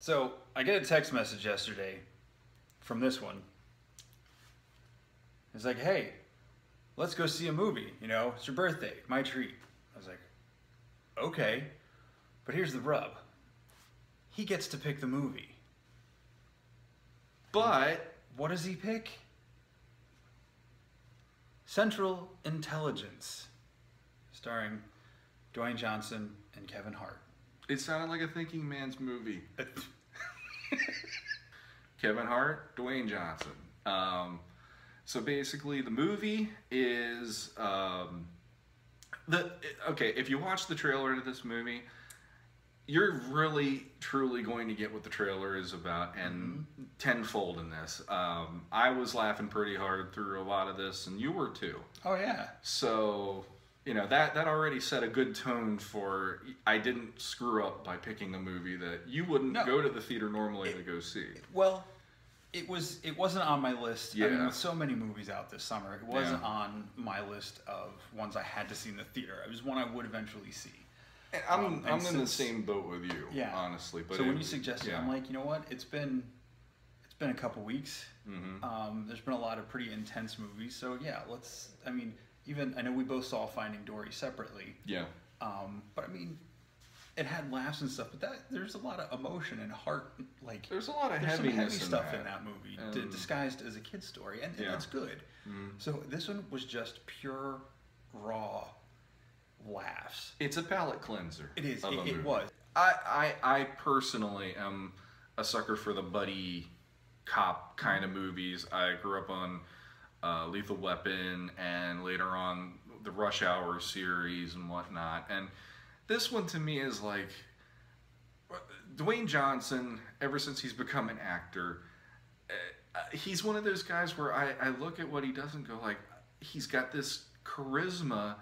So I get a text message yesterday from this one. It's like, hey, let's go see a movie. You know, it's your birthday, my treat. I was like, okay, but here's the rub. He gets to pick the movie. But what does he pick? Central Intelligence, starring Dwayne Johnson and Kevin Hart. It sounded like a thinking man's movie. Kevin Hart, Dwayne Johnson. So basically, the movie is okay. If you watch the trailer to this movie, you're really, truly going to get what the trailer is about, and tenfold in this. I was laughing pretty hard through a lot of this, and you were too. Oh yeah. So, you know, that already set a good tone for, I didn't screw up by picking a movie that you wouldn't go to the theater normally to go see. Well, it wasn't on my list. Yeah. I mean, with so many movies out this summer, it wasn't on my list of ones I had to see in the theater. It was one I would eventually see. I'm in the same boat with you, honestly. But so when you suggested, I'm like, you know what? It's been a couple weeks. There's been a lot of pretty intense movies. So yeah, let's. I mean, even I know we both saw Finding Dory separately. Yeah. But I mean, it had laughs and stuff. But there's a lot of emotion and heart. Like there's a lot of some heavy heaviness stuff in that movie, disguised as a kid's story, and that's good. So this one was just pure, raw laughs. It's a palate cleanser. It is. It was. I personally am a sucker for the buddy cop kind of movies. I grew up on Lethal Weapon and later on the Rush Hour series and whatnot. And this one to me is like Dwayne Johnson, ever since he's become an actor, he's one of those guys where I look at what he does and go like, he's got this charisma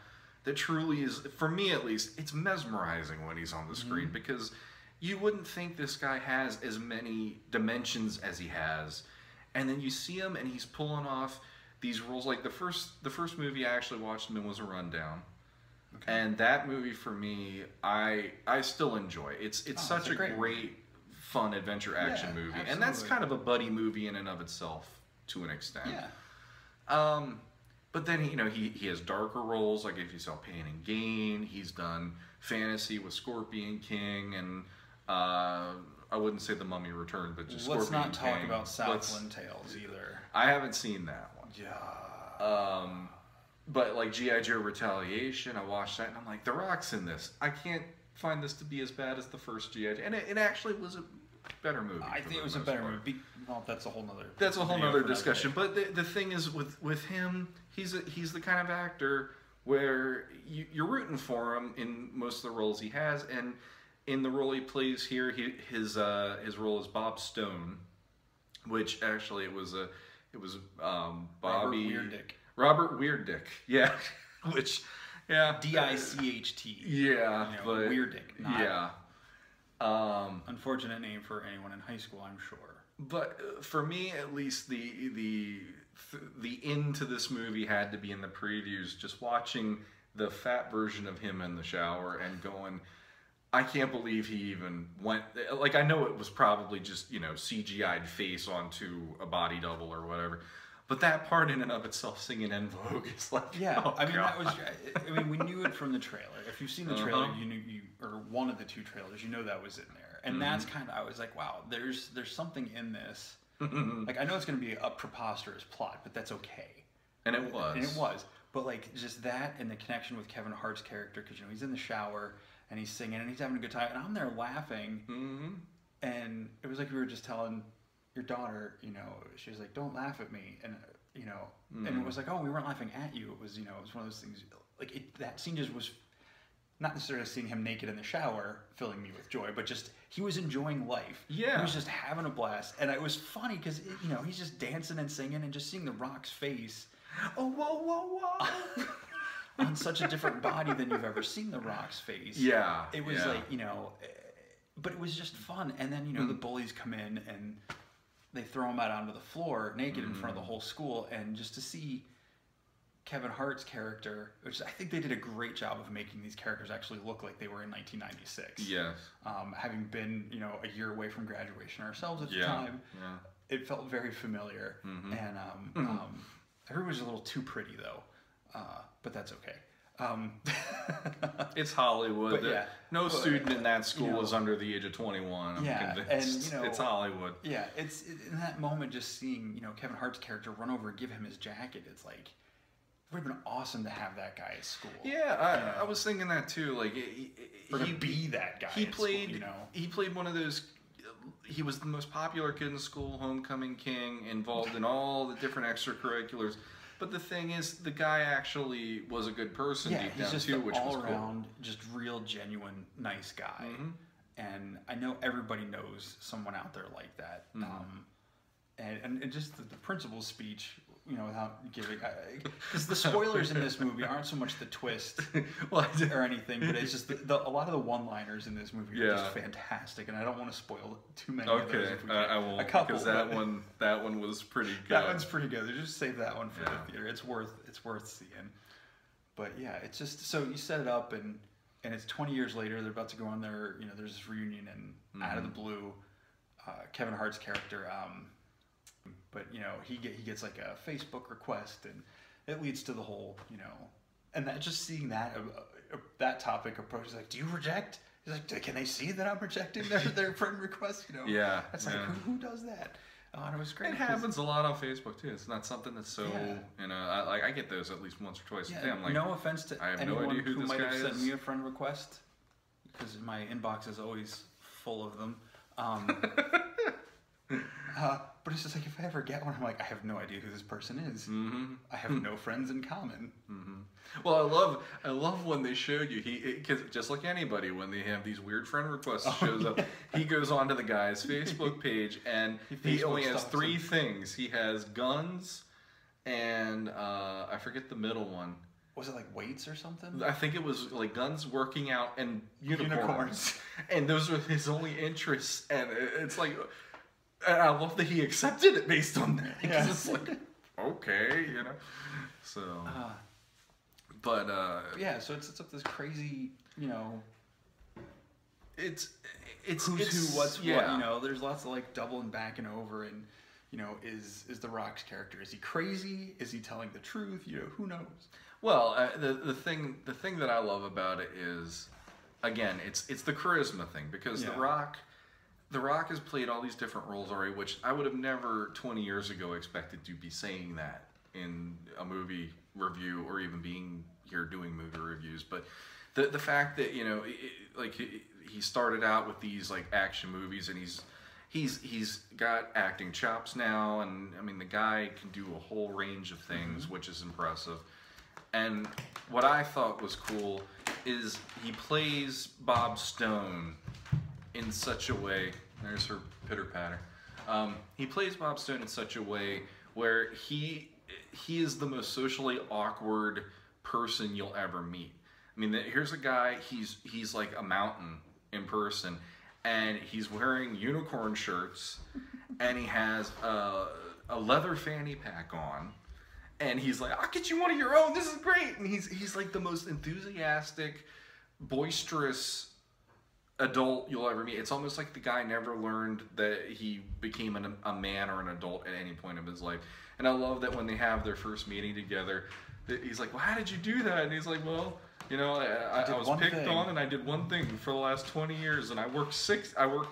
that truly is, for me at least, it's mesmerizing when he's on the screen, because you wouldn't think this guy has as many dimensions as he has, and then you see him and he's pulling off these roles. Like the first movie I actually watched him in was A Rundown, and that movie for me, I still enjoy. It's such a great fun adventure action movie, absolutely. And that's kind of a buddy movie in and of itself to an extent. Yeah. But then, you know, he has darker roles, like if you saw Pain and Gain, he's done fantasy with Scorpion King, and I wouldn't say The Mummy Returned, but just Scorpion King. Let's not talk about Southland Tales either. I haven't seen that one. Yeah. But like G.I. Joe Retaliation, I watched that, and I'm like, The Rock's in this. I can't find this to be as bad as the first G.I. Joe. And it actually was a better movie. I think it was a better movie. Well, that's a whole nother. That's a whole nother discussion. But the thing is, with him, he's the kind of actor where you're rooting for him in most of the roles he has, and in the role he plays here, his role is Bob Stone, which actually it was Bobby Robert Weirdick, yeah, which D-I-C-H-T. Yeah, you know, but Weirdick. Yeah. Unfortunate name for anyone in high school, I'm sure. But for me, at least, the end to this movie had to be in the previews. Just watching the fat version of him in the shower and going, I can't believe he even went. Like, I know it was probably just, you know, CGI'd face onto a body double or whatever. But that part in and of itself, singing En Vogue, is like, yeah. Oh, I mean, God. that was. I mean, we knew it from the trailer. If you've seen the trailer, or one of the two trailers, you know that was in there. And that's kind of, I was like, wow, there's something in this. Like, I know it's going to be a preposterous plot, but that's okay. And it was. And it was. But like, just that and the connection with Kevin Hart's character, because, you know, he's in the shower and he's singing and he's having a good time, and I'm there laughing. And it was like we were just telling your daughter, you know, she was like, don't laugh at me, and you know, and it was like, oh, we weren't laughing at you. It was, you know, it was one of those things. Like that scene just was not necessarily seeing him naked in the shower filling me with joy, but just he was enjoying life. Yeah, he was just having a blast, and it was funny because you know, he's just dancing and singing and just seeing The Rock's face. Oh, whoa, whoa, whoa. On such a different body than you've ever seen The Rock's face. Yeah. It was like, you know, but it was just fun. And then, you know, the bullies come in and they throw him out onto the floor naked in front of the whole school. And just to see Kevin Hart's character, which I think they did a great job of making these characters actually look like they were in 1996. Yes. Having been, a year away from graduation ourselves at the time, it felt very familiar. Mm-hmm. And everybody was a little too pretty, though. But that's okay. It's Hollywood. No student in that school is under the age of 21. I'm convinced. And it's Hollywood. Yeah, it's in that moment just seeing Kevin Hart's character run over and give him his jacket. It's like it would have been awesome to have that guy at school. Yeah, I was thinking that too. Like he'd be that guy. He played one of those. He was the most popular kid in school, homecoming king, involved in all the different extracurriculars. But the thing is, the guy actually was a good person deep down too, which was cool. All around, just real, genuine, nice guy. Mm-hmm. And I know everybody knows someone out there like that. Mm-hmm. And just the principal's speech, without giving, because the spoilers in this movie aren't so much the twist or anything, but it's just a lot of the one-liners in this movie are just fantastic, and I don't want to spoil too many of those. If we can. I won't, because that one was pretty good. That one's pretty good. Just save that one for the theater. It's worth seeing. But yeah, it's just so you set it up, and it's 20 years later. They're about to go on their there's this reunion, and out of the blue, Kevin Hart's character. But he gets like a Facebook request, and it leads to the whole and that just seeing that topic approach is like, do you reject? He's like, can they see that I'm rejecting their friend request? Yeah. It's like who does that? Oh, and it was great. It happens a lot on Facebook too. It's not something that's so I get those at least once or twice a day. I'm like, no offense to I have anyone no idea who this might guy have sent is. me a friend request, because my inbox is always full of them. But it's just like, if I ever get one, I'm like, I have no idea who this person is. Mm-hmm. I have no friends in common. Mm-hmm. Well, I love when they showed you because just like anybody, when they have these weird friend requests shows up, he goes onto the guy's Facebook page, and he only has three things. He has guns, and I forget the middle one. Was it like weights or something? I think it was like guns, working out, and unicorns. And those were his only interests, and it's like. And I love that he accepted it based on that. Because it's like, okay, So, but so it's up this crazy, it's who's who, what's what. There's lots of like doubling back and over, and is The Rock's character, is he crazy? Is he telling the truth? Who knows? Well, the thing that I love about it is, again, it's the charisma thing, because The Rock has played all these different roles already, which I would have never 20 years ago expected to be saying that in a movie review, or even being here doing movie reviews. But the fact that he started out with these like action movies, and he's got acting chops now, and I mean the guy can do a whole range of things, which is impressive. And what I thought was cool is he plays Bob Stone in such a way, there's her pitter-patter. He plays Bob Stone in such a way where he is the most socially awkward person you'll ever meet. I mean, here's a guy, he's like a mountain in person, and he's wearing unicorn shirts, and he has a leather fanny pack on, and he's like, I'll get you one of your own, this is great! And he's like the most enthusiastic, boisterous adult you'll ever meet. It's almost like the guy never learned that he became a man or an adult at any point of his life. And I love that when they have their first meeting together, he's like, well, how did you do that? And he's like, well, I was picked on, and I did one thing for the last 20 years, and I worked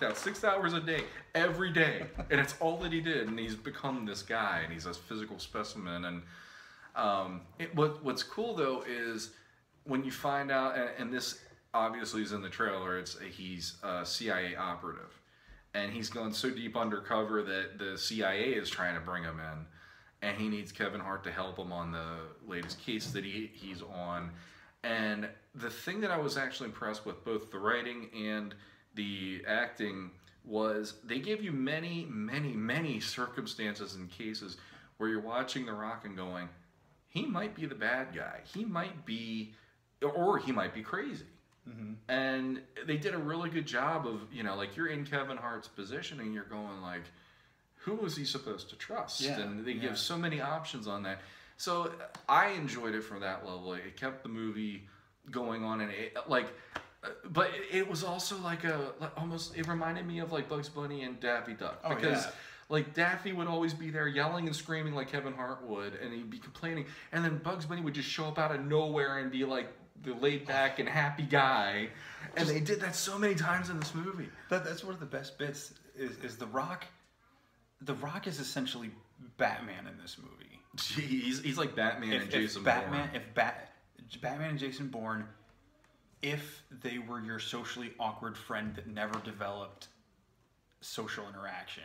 out 6 hours a day every day, and it's all that he did. And he's become this guy, and he's a physical specimen. And what's cool though is when you find out, and this obviously is in the trailer, he's a CIA operative, and he's going so deep undercover that the CIA is trying to bring him in, and he needs Kevin Hart to help him on the latest case that he's on. And the thing that I was actually impressed with, both the writing and the acting, was they give you many, many, many circumstances and cases where you're watching The Rock and going, he might be the bad guy, he might be crazy. Mm-hmm. And they did a really good job of, like, you're in Kevin Hart's position and you're going like, who was he supposed to trust? And they give so many options on that. So I enjoyed it from that level. It kept the movie going on, and but it was also almost, it reminded me of like Bugs Bunny and Daffy Duck, because like Daffy would always be there yelling and screaming like Kevin Hart would, and he'd be complaining, and then Bugs Bunny would just show up out of nowhere and be like the laid back and happy guy, and they did that so many times in this movie. That's one of the best bits is The Rock. The Rock is essentially Batman in this movie. Jeez, he's like Batman and Jason Bourne. Batman and Jason Bourne, if they were your socially awkward friend that never developed social interaction.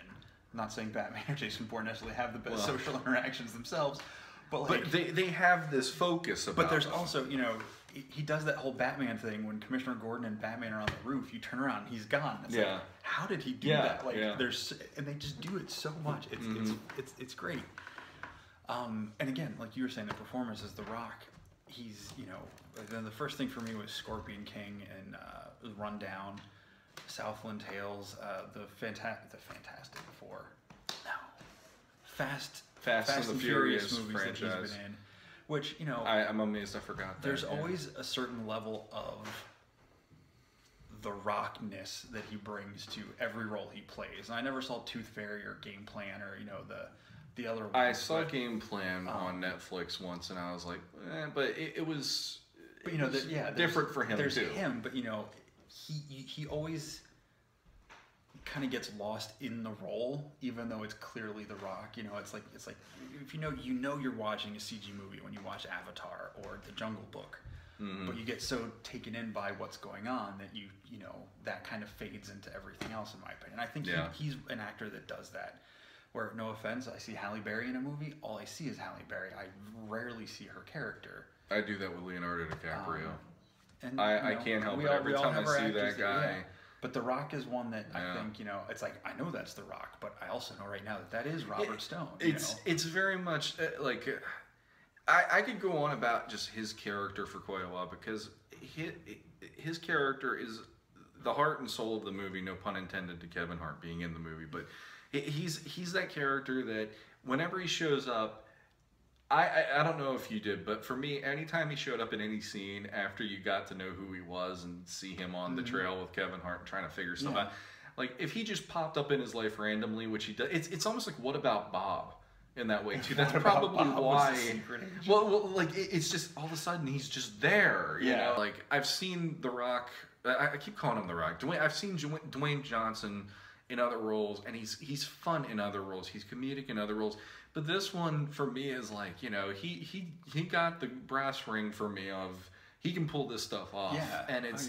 I'm not saying Batman or Jason Bourne necessarily have the best social interactions themselves, but they have this focus about But there's also, he does that whole Batman thing when Commissioner Gordon and Batman are on the roof. You turn around, he's gone. It's like, how did he do that? Like, and they just do it so much. It's great. And again, like you were saying, the performance is The Rock. He's, the first thing for me was Scorpion King and Rundown, Southland Tales, the Fantastic Four. No. Fast and the Furious movies franchise that he's been in. Which, I'm amazed I forgot that. There's always a certain level of the Rockness that he brings to every role he plays. And I never saw Tooth Fairy or Game Plan or, the other ones. I saw Game Plan on Netflix once, and I was like, but it was, different for him, there's too. There's him, but, he always kind of gets lost in the role, even though it's clearly The Rock. It's like if you're watching a CG movie when you watch Avatar or The Jungle Book, but you get so taken in by what's going on that you that kind of fades into everything else, in my opinion. I think he's an actor that does that. Where, no offense, I see Halle Berry in a movie, all I see is Halle Berry. I rarely see her character. I do that with Leonardo DiCaprio. And I can't help it. Every time I see that guy. But The Rock is one that I think, it's like, I know that's The Rock, but I also know right now that is Robert Stone. It's very much I could go on about just his character for quite a while, because his character is the heart and soul of the movie, no pun intended to Kevin Hart being in the movie, but he's that character that whenever he shows up, I don't know if you did, but for me, anytime he showed up in any scene after you got to know who he was and see him on the trail with Kevin Hart and trying to figure stuff out, like if he just popped up in his life randomly, which he does, it's almost like What About Bob in that way too. That's probably why. Well, like it's just all of a sudden he's just there. You know, like I've seen The Rock. I keep calling him The Rock. I've seen Dwayne Johnson in other roles, and he's fun in other roles. He's comedic in other roles. But this one for me is like, he got the brass ring for me of he can pull this stuff off, and it's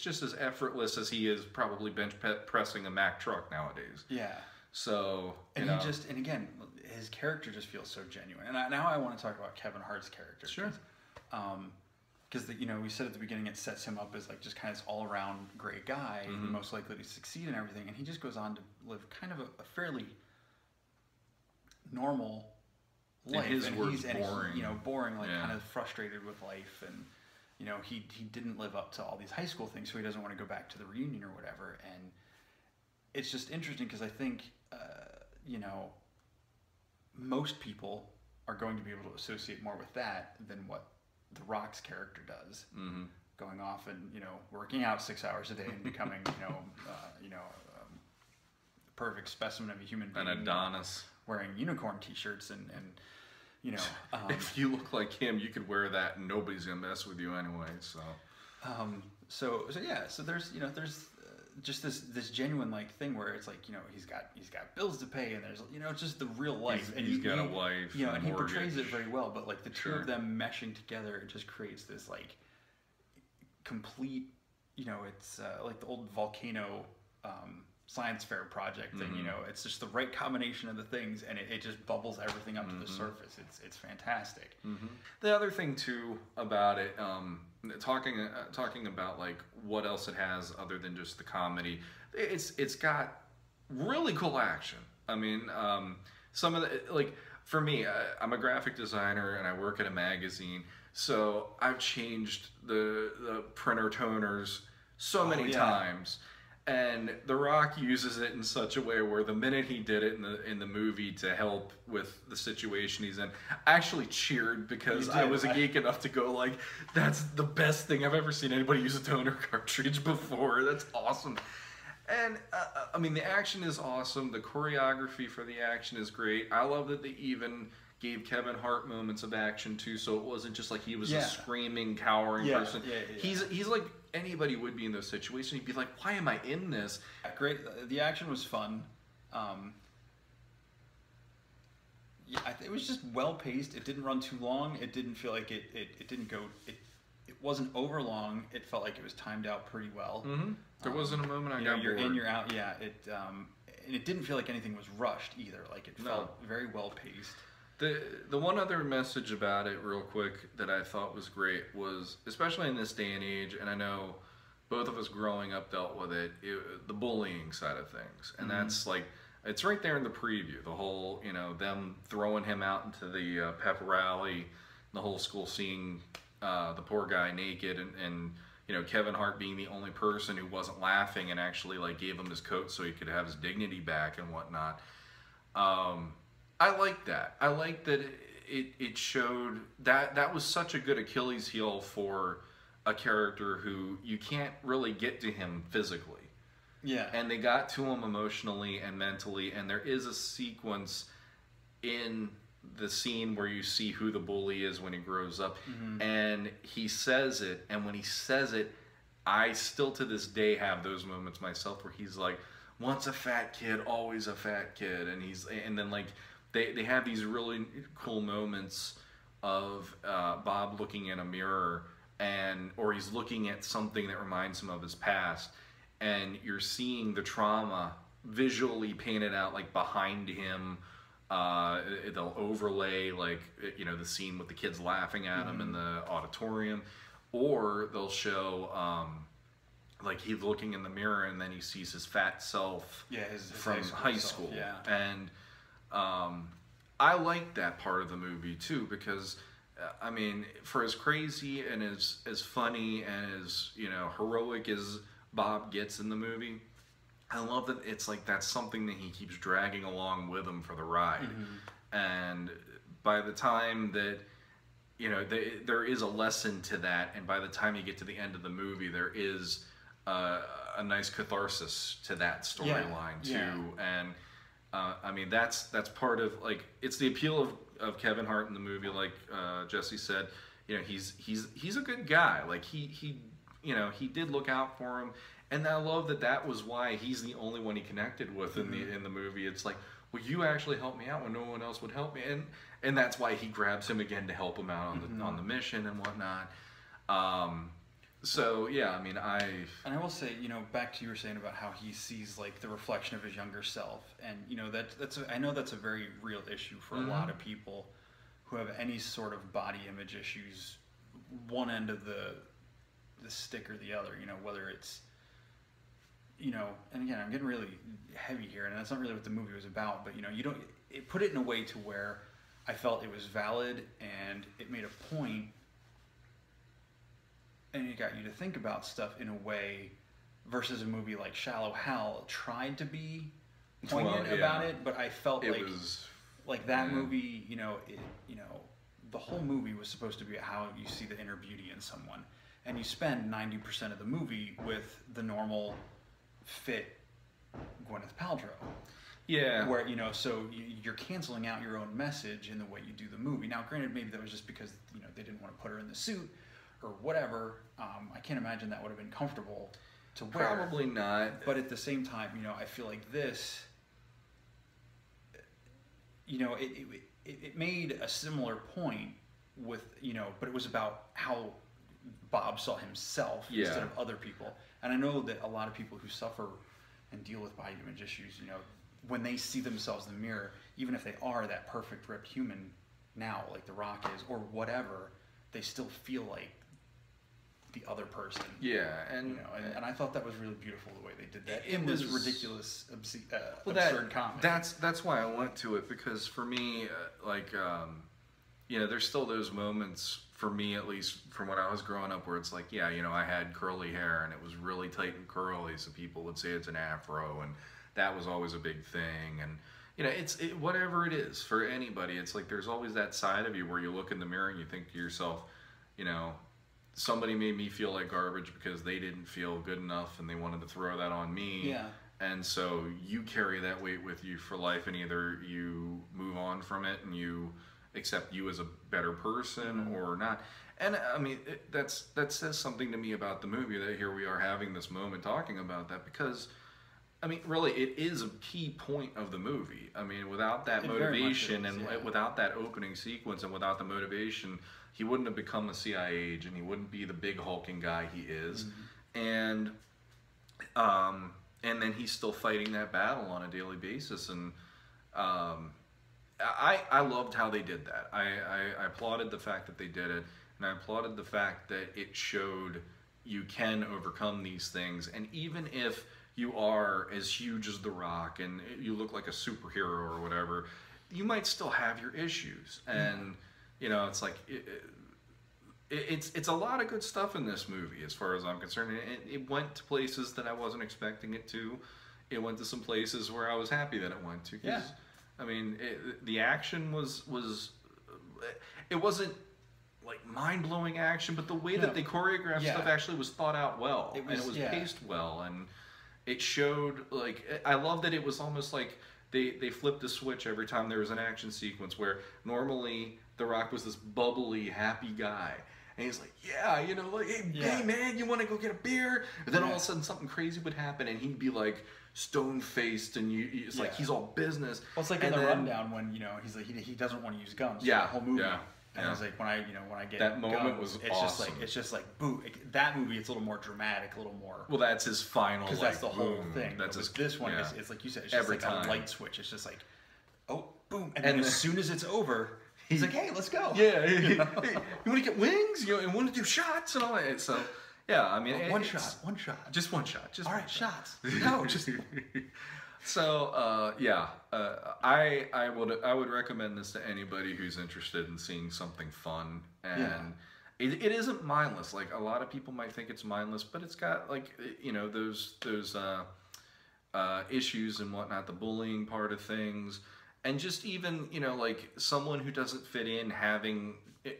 just as effortless as he is probably bench pressing a Mack truck nowadays. Yeah. So and again, his character just feels so genuine. And now I want to talk about Kevin Hart's character. Sure. Because we said at the beginning it sets him up as like just kind of this all around great guy, most likely to succeed in everything, and he just goes on to live kind of a fairly normal life. And his words boring. Boring, like kind of frustrated with life, and he didn't live up to all these high school things, so he doesn't want to go back to the reunion or whatever. And it's just interesting because I think most people are going to be able to associate more with that than what The Rock's character does, going off and working out 6 hours a day and becoming perfect specimen of a human being, an Adonis, wearing unicorn T-shirts and if you look like him, you could wear that and nobody's gonna mess with you anyway. So there's just this genuine like thing where it's like he's got bills to pay, and there's it's just the real life, and he's got a wife, and he portrays it very well. But like the two of them meshing together, it just creates this like complete it's like the old volcano science fair project thing. It's just the right combination of the things, and it just bubbles everything up to the surface. It's fantastic. The other thing too about it, talking about like what else it has other than just the comedy, it's got really cool action. I mean, some of the, like for me, I'm a graphic designer and I work at a magazine, so I've changed the printer toners so many times. And The Rock uses it in such a way where the minute he did it in the movie to help with the situation he's in, I actually cheered because I was a geek enough to go like, that's the best thing I've ever seen anybody use a toner cartridge before. That's awesome. And I mean, the action is awesome. The choreography for the action is great. I love that they even gave Kevin Hart moments of action too, so it wasn't just like he was a screaming, cowering person. He's like anybody would be in those situations. He'd be like, why am I in this? Great. The action was fun. It was just well paced. It didn't run too long. It didn't feel like it didn't go. It wasn't over long. It felt like it was timed out pretty well. Mm-hmm. There wasn't a moment I got bored. You're in, you're out. Yeah. And it didn't feel like anything was rushed either. Like it felt very well paced. The one other message about it, real quick, that I thought was great was, especially in this day and age, and I know both of us growing up dealt with it, the bullying side of things. And that's like, it's right there in the preview. The whole, them throwing him out into the pep rally, the whole school seeing the poor guy naked, and Kevin Hart being the only person who wasn't laughing and actually like gave him his coat so he could have his dignity back and whatnot. I like that. I like that it showed that was such a good Achilles heel for a character who you can't really get to him physically. Yeah. And they got to him emotionally and mentally, and there is a sequence in the scene where you see who the bully is when he grows up, and he says it, and when he says it, I still to this day have those moments myself where he's like, once a fat kid, always a fat kid, and then like they have these really cool moments of Bob looking in a mirror, or he's looking at something that reminds him of his past, and you're seeing the trauma visually painted out like behind him. They'll overlay like the scene with the kids laughing at him in the auditorium, or they'll show like he's looking in the mirror and then he sees his fat self from high school. Yeah. And I like that part of the movie too, because I mean, for as crazy and as funny and as heroic as Bob gets in the movie, I love that it's like that's something that he keeps dragging along with him for the ride. And by the time that there is a lesson to that, and by the time you get to the end of the movie, there is a nice catharsis to that storyline too. And I mean, that's part of like, it's the appeal of Kevin Hart in the movie. Like Jesse said, he's a good guy. Like he did look out for him. And I love that was why he's the only one he connected with in the movie. It's like, well, you actually helped me out when no one else would help me, and that's why he grabs him again to help him out on the mission and whatnot. So yeah, I mean, and I will say, back to you were saying about how he sees like the reflection of his younger self, and I know that's a very real issue for a lot of people who have any sort of body image issues, one end of the stick or the other. Whether it's and again, I'm getting really heavy here, and that's not really what the movie was about, but it put it in a way to where I felt it was valid, and it made a point, and it got you to think about stuff in a way, versus a movie like Shallow Hal tried to be poignant about it, but I felt like that movie, the whole movie was supposed to be how you see the inner beauty in someone, and you spend 90% of the movie with the normal fit Gwyneth Paltrow. Yeah. Where, so you're canceling out your own message in the way you do the movie. Now, granted, maybe that was just because, they didn't want to put her in the suit or whatever. I can't imagine that would have been comfortable to wear. Probably not. But at the same time, I feel like this, it made a similar point with, but it was about how Bob saw himself instead of other people. And I know that a lot of people who suffer and deal with body image issues, when they see themselves in the mirror, even if they are that perfect ripped human now, like The Rock is, or whatever, they still feel like the other person. Yeah, and I thought that was really beautiful the way they did that in this ridiculous, absurd comedy. That's why I went to it, because for me, there's still those moments for me at least, from when I was growing up, where it's like, yeah, you know, I had curly hair and it was really tight and curly, so people would say it's an afro, and that was always a big thing. And you know, whatever it is for anybody, it's like there's always that side of you where you look in the mirror and you think to yourself, you know, somebody made me feel like garbage because they didn't feel good enough and they wanted to throw that on me. Yeah. And so you carry that weight with you for life, and either you move on from it and you accept you as a better person or not. And I mean, that says something to me about the movie, that here we are having this moment talking about that, because I mean, really, it is a key point of the movie. I mean, without that motivation and without that opening sequence and without the motivation, he wouldn't have become a CIA agent. He wouldn't be the big hulking guy he is. And then he's still fighting that battle on a daily basis. And I loved how they did that. I applauded the fact that they did it, and I applauded the fact that it showed you can overcome these things. And even if you are as huge as The Rock and you look like a superhero or whatever, you might still have your issues. And you know, it's like it's a lot of good stuff in this movie, as far as I'm concerned. It went to places that I wasn't expecting it to. It went to some places where I was happy that it went to. Yeah. I mean, the action was it wasn't like mind-blowing action, but the way that they choreographed stuff actually was thought out well, and it was paced well, and it showed, like, I love that it was almost like they flipped a switch every time there was an action sequence, where normally The Rock was this bubbly, happy guy. And he's like, yeah, you know, like, hey man, you want to go get a beer? And then all of a sudden something crazy would happen, and he'd be like stone-faced, and it's like he's all business. Well, it's like in the rundown when, you know, he's like, he doesn't want to use guns. The whole movie. And it's like, when I get that moment was awesome. It's just like, boo. That movie, it's a little more dramatic, a little more. Well, that's his final. Because that's the whole thing. That's this one. It's like you said. It's just every like time. a light switch. It's just like, oh, boom, and then as soon as it's over, he's like, hey, let's go. Yeah. Hey, you want to get wings? You know, and want to do shots and all that. So, yeah, I mean, one shot, just one shot, just all one right, shot. shots. No, just. So I would recommend this to anybody who's interested in seeing something fun, and it isn't mindless. Like, a lot of people might think it's mindless, but it's got, like, you know, those issues and whatnot, the bullying part of things, and just even, you know, like, someone who doesn't fit in having,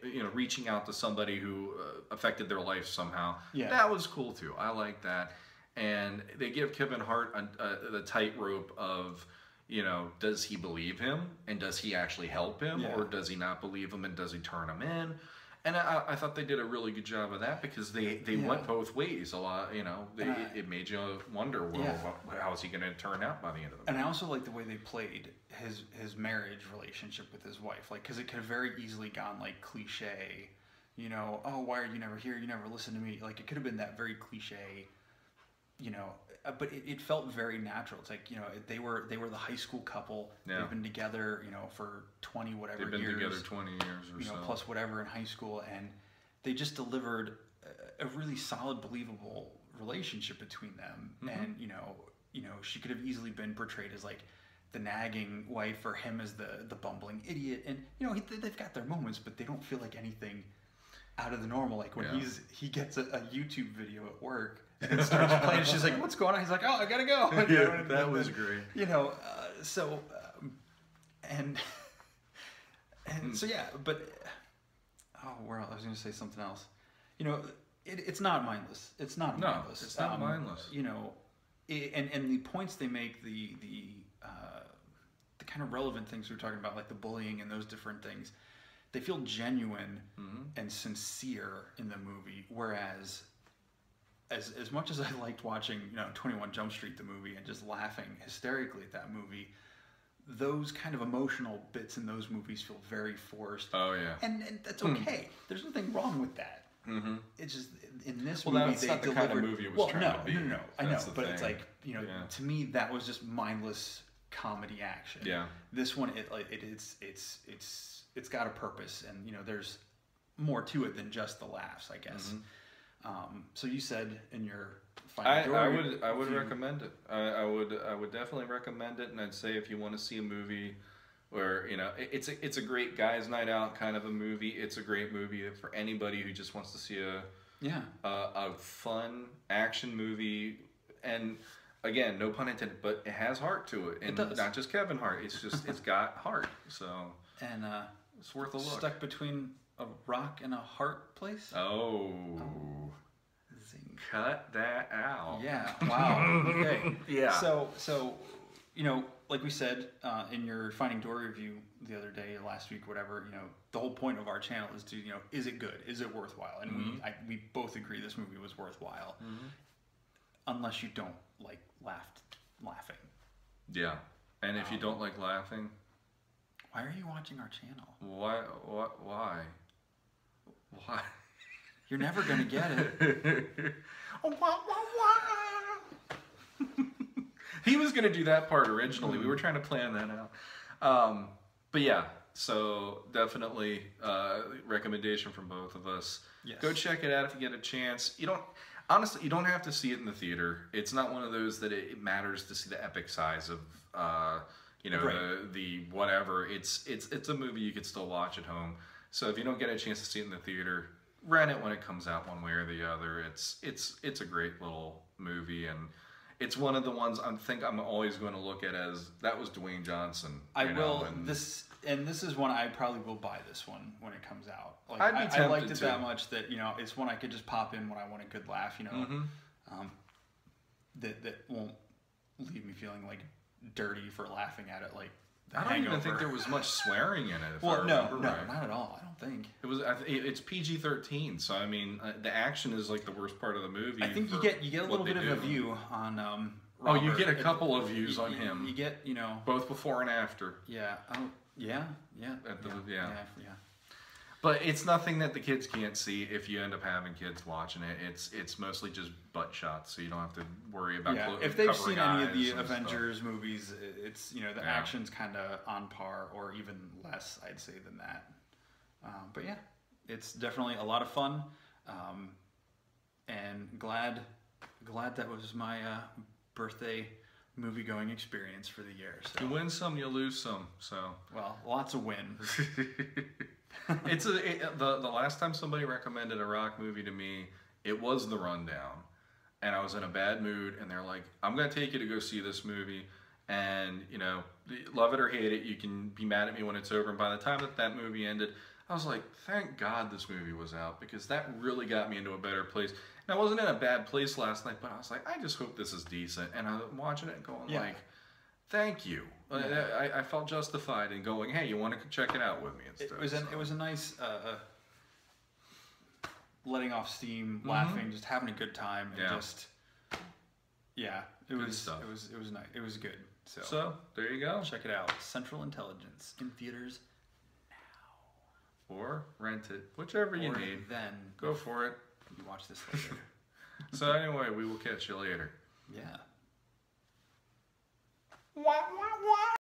you know, reaching out to somebody who affected their life somehow. That was cool too. I like that. And they give Kevin Hart the tightrope of, you know, does he believe him, and does he actually help him, or does he not believe him, and does he turn him in? And I thought they did a really good job of that, because they went both ways a lot. You know, it made you wonder, well, how is he going to turn out by the end of the movie? And I also like the way they played his marriage relationship with his wife, like, because it could have very easily gone like cliche, you know, oh, why are you never here? You never listen to me. Like, it could have been that very cliche. You know, but it felt very natural. It's like, you know, they were the high school couple. They've been together, you know, for 20 whatever years. They've been together 20 years or so. Plus whatever in high school, and they just delivered a really solid, believable relationship between them. And you know, she could have easily been portrayed as like the nagging wife, or him as the bumbling idiot. And you know, they've got their moments, but they don't feel like anything out of the normal. Like when he gets a YouTube video at work. And it starts playing. She's like, "What's going on?" He's like, "Oh, I gotta go." That was great. You know, and so yeah, but well, I was gonna say something else. You know, it's not mindless. It's not mindless. It's not mindless. You know, and the points they make, the kind of relevant things we were talking about, like the bullying and those different things, they feel genuine and sincere in the movie, whereas. As much as I liked watching, you know, 21 Jump Street, the movie, and just laughing hysterically at that movie, those kind of emotional bits in those movies feel very forced. Oh, yeah. And that's okay. There's nothing wrong with that. It's just, in this movie, that's not the kind of movie it was trying to be. No. I know, but it's like, you know, to me, that was just mindless comedy action. Yeah. This one, it's got a purpose, and, you know, there's more to it than just the laughs, I guess. So you said in your final I would recommend it. I would definitely recommend it, and I'd say if you want to see a movie where it's a great guys' night out kind of a movie. It's a great movie for anybody who just wants to see a fun action movie. And again, no pun intended, but it has heart to it, and it does. Not just Kevin Hart. It's just it's got heart. So and it's worth a look. Stuck between a rock and a heart place. Oh. Zing. Cut that out. Yeah. Wow. Okay. Yeah. So, like we said in your Finding Dory review the other day, last week, whatever, the whole point of our channel is to, is it good? Is it worthwhile? And we both agree this movie was worthwhile, unless you don't like laughing. Yeah. And if you don't like laughing, why are you watching our channel? Why? You're never gonna get it. He was gonna do that part originally. We were trying to plan that out. But yeah, so definitely recommendation from both of us. Yes. Go check it out if you get a chance. You don't have to see it in the theater. It's not one of those that it matters to see the epic size of right. the whatever. It's a movie you could still watch at home. So if you don't get a chance to see it in the theater, rent it when it comes out one way or the other. It's a great little movie, and it's one of the ones I'm always going to look at as that was Dwayne Johnson. This is one I probably will buy this one when it comes out. Like, I'd be tempted I liked it that much that it's one I could just pop in when I want a good laugh. That won't leave me feeling like dirty for laughing at it. Like I don't even think there was much swearing in it. No, not at all. I don't think it was. It's PG-13, so I mean, the action is like the worst part of the movie. I think you get a little bit of a view on. Robert. You get a couple of views on him. You get both before and after. Yeah. Yeah. But it's nothing that the kids can't see if you end up having kids watching it. It's mostly just butt shots, so you don't have to worry about. Yeah. If they've seen any of the Avengers movies, it's the action's kind of on par or even less, I'd say, than that. But yeah, it's definitely a lot of fun, and glad that was my birthday movie-going experience for the year. So. You win some, you lose some. So lots of wins. The last time somebody recommended a rock movie to me, it was The Rundown, and I was in a bad mood, and they're like, "I'm gonna take you to go see this movie, and love it or hate it, you can be mad at me when it's over." And by the time that movie ended, I was like, "Thank God this movie was out, because that really got me into a better place." And I wasn't in a bad place last night, but I was like, "I just hope this is decent." And I'm watching it and going like, "Thank you." Yeah. I felt justified in going, "Hey, you want to check it out with me?" And stuff. It was a nice letting off steam, laughing, just having a good time, and it was nice. It was good. So there you go. Check it out. Central Intelligence in theaters now, or rent it, whichever you need. Then go for it. You watch this later. So anyway, we will catch you later. Yeah.